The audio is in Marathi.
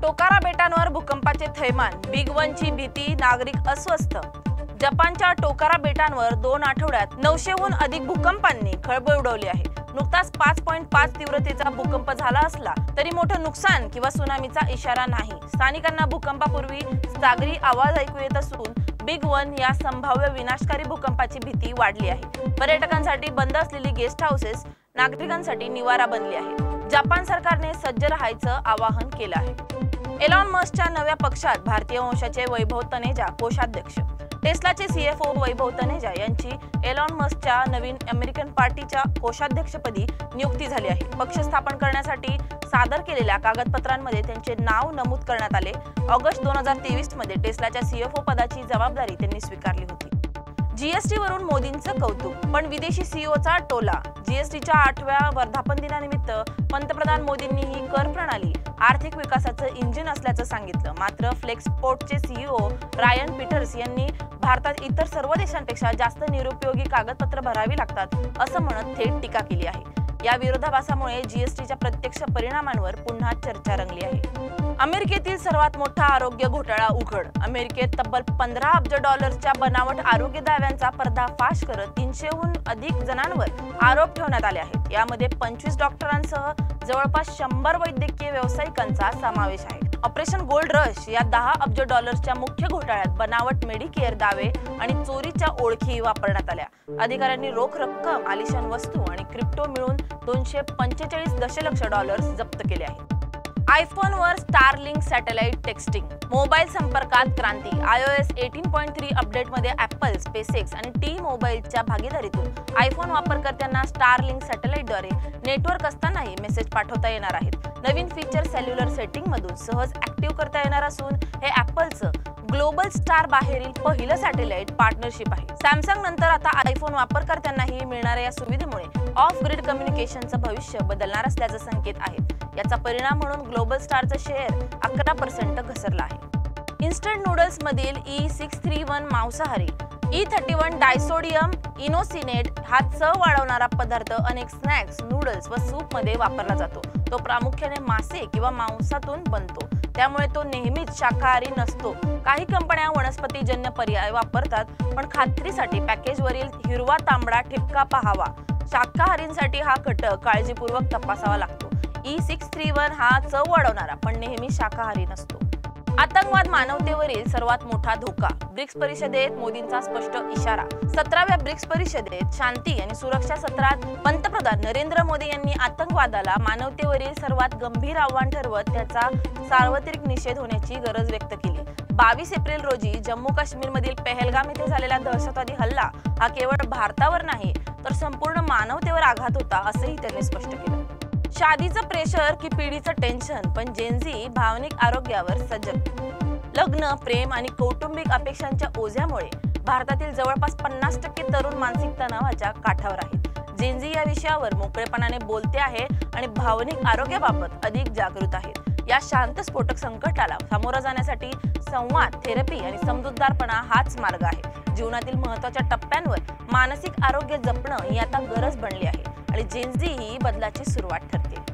टोकारा बेटांवर भूकंपाचे थैमान, बिग वनची भीती, नागरिक अस्वस्थ। जपानच्या टोकारा बेटांवर 2 आठवड्यात 900हून अधिक भूकंपांनी खळबळ उडवली आहे। नुकताच 5.5 तीव्रतेचा भूकंप झाला असला तरी मोठं नुकसान किंवा सुनामीचा इशारा नाही। स्थानिकांना भूकंपापूर्वी सागरी आवाज ऐकू येत असून बिग वन या संभाव्य विनाशकारी भूकंपाची भीती वाढली आहे। पर्यटकांसाठी बंद असलेली गेस्ट हाऊसेस नागरिकांसाठी निवारा बनली आहे। जपान सरकारने सज्ज राहायचं आवाहन केलं आहे। एलॉन मस्कच्या नव्या पक्षात भारतीय वंशाचे वैभव तनेजा कोषाध्यक्ष। टेस्लाचे सीएफओ वैभव तनेजा यांची एलॉन मस्कच्या नवीन अमेरिकन पार्टीच्या कोषाध्यक्षपदी नियुक्ती झाली आहे। पक्ष स्थापन करण्यासाठी सादर केलेल्या कागदपत्रांमध्ये त्यांचे नाव नमूद करण्यात आले। ऑगस्ट 2023 मध्ये टेस्लाच्या सीएफओ पदाची जबाबदारी त्यांनी स्वीकारली होती। जीएसटी वरून मोदींचं कौतुक, पण विदेशी सीईओचा टोला। जीएसटीच्या 8व्या वर्धापन दिनानिमित्त पंतप्रधान मोदींनी ही कर प्रणाली आर्थिक विकासाचं इंजिन असल्याचं सांगितलं। मात्र फ्लेक्सपोर्टचे सीईओ रायन पीटर्स यांनी भारतात इतर सर्व देशांपेक्षा जास्त निरुपयोगी कागदपत्र भरावी लागतात असं म्हणत थेट टीका केली आहे। या विरोधाभासामुळे जीएसटीच्या प्रत्यक्ष परिणामांवर पुन्हा चर्चा रंगली आहे। अमेरिकेतील सर्वात मोठा आरोग्य घोटाळा उघड। अमेरिकेत तब्बल 15 अब्ज डॉलर्सच्या बनावट आरोग्य दाव्यांचा पर्दाफाश करत 300हून अधिक जणांवर आरोप ठेवण्यात आले आहेत। यामध्ये 25 डॉक्टरांसह जवळपास 100 वैद्यकीय व्यावसायिकांचा समावेश आहे। ऑपरेशन गोल्ड रश या 10 अब्ज डॉलर्सच्या मुख्य घोटाळ्यात बनावट मेडिकेअर दावे आणि चोरीच्या ओळखी वापरण्यात आल्या। अधिकाऱ्यांनी रोख रक्कम, आलिशान वस्तू आणि क्रिप्टो मिळून 245 दशलक्ष डॉलर्स जप्त केले आहेत। आयफोनवर स्टारलिंक सॅटेलाइट टेक्स्टिंग, मोबाईल संपर्कात क्रांती। iOS 18.3 अपडेटमध्ये ॲपल, स्पेसएक्स आणि टी-मोबाईलच्या भागीदारीतून आयफोन वापरकर्त्यांना स्टारलिंक सॅटेलाइटद्वारे नेटवर्क असतानाही मेसेज पाठवता येणार आहेत। नवीन फीचर सेल्युलर सेटिंगमधून सहज ॲक्टिव्ह करता येणार असून हे ॲपलचं ग्लोबल स्टार बाहेरील पहिलं सॅटेलाइट पार्टनरशिप आहे। सॅमसंग नंतर आता आयफोन वापरकर्त्यांनाही मिळणाऱ्या या सुविधेमुळे ऑफ ग्रिड कम्युनिकेशनचं भविष्य बदलणार असल्याचे संकेत आहेत। याचा परिणाम म्हणून ग्लोबल स्टारचं शेअर 11% घसरला आहे। इन्स्टंट नूडल्स मधील E631 मांसाहारी E31 डायसोडियम इनोसिनेट हा चव वाढवणारा पदार्थ अनेक स्नॅक्स, नूडल्स व सूप मध्ये वापरला जातो। तो प्रामुख्याने मासे किंवा मांसातून बनतो, त्यामुळे तो नेहमीच शाकाहारी नसतो। काही कंपन्या वनस्पतीजन्य पर्याय वापरतात, पण खात्रीसाठी पॅकेजवरील हिरवा तांबडा ठिपका पाहावा। शाकाहारींसाठी हा घटक काळजीपूर्वक तपासावा लागतो। E631 हा चव वाढवणारा पण नेहमी शाकाहारी नसतो। आतंकवाद मानवतेवरील सर्वात मोठा धोका, ब्रिक्स परिषदेत मोदींचा स्पष्ट इशारा। 17व्या ब्रिक्स परिषदेत शांती आणि सुरक्षा सत्रात पंतप्रधान नरेंद्र मोदी यांनी आतंकवादाला मानवतेवरील सर्वात गंभीर आव्हान ठरवत त्याचा सार्वत्रिक निषेध होण्याची गरज व्यक्त केली। 22 एप्रिल रोजी जम्मू काश्मीरमधील पहलगाम येथे झालेला दहशतवादी हल्ला हा केवळ भारतावर नाही तर संपूर्ण मानवतेवर आघात होता असंही त्यांनी स्पष्ट केलं। शादीचं प्रेशर की पिढीचं टेन्शन, पण जेनझी भावनिक आरोग्यावर सजग। लग्न, प्रेम आणि कौटुंबिक अपेक्षांच्या ओझ्यामुळे भारतातील जवळपास 50% तरुण मानसिक तणावाच्या काठावर आहेत। जेनझी या विषयावर मोकळेपणाने बोलते आहे आणि भावनिक आरोग्याबाबत अधिक जागृत आहेत। या शांत स्फोटक संकटाला सामोरं जाण्यासाठी संवाद, थेरपी आणि समजूतदारपणा हाच मार्ग आहे। जीवनातील महत्त्वाच्या टप्प्यांवर मानसिक आरोग्य जपणं ही आता गरज बनली आहे आणि जेनझी ही बदलाची सुरुवात ठरते।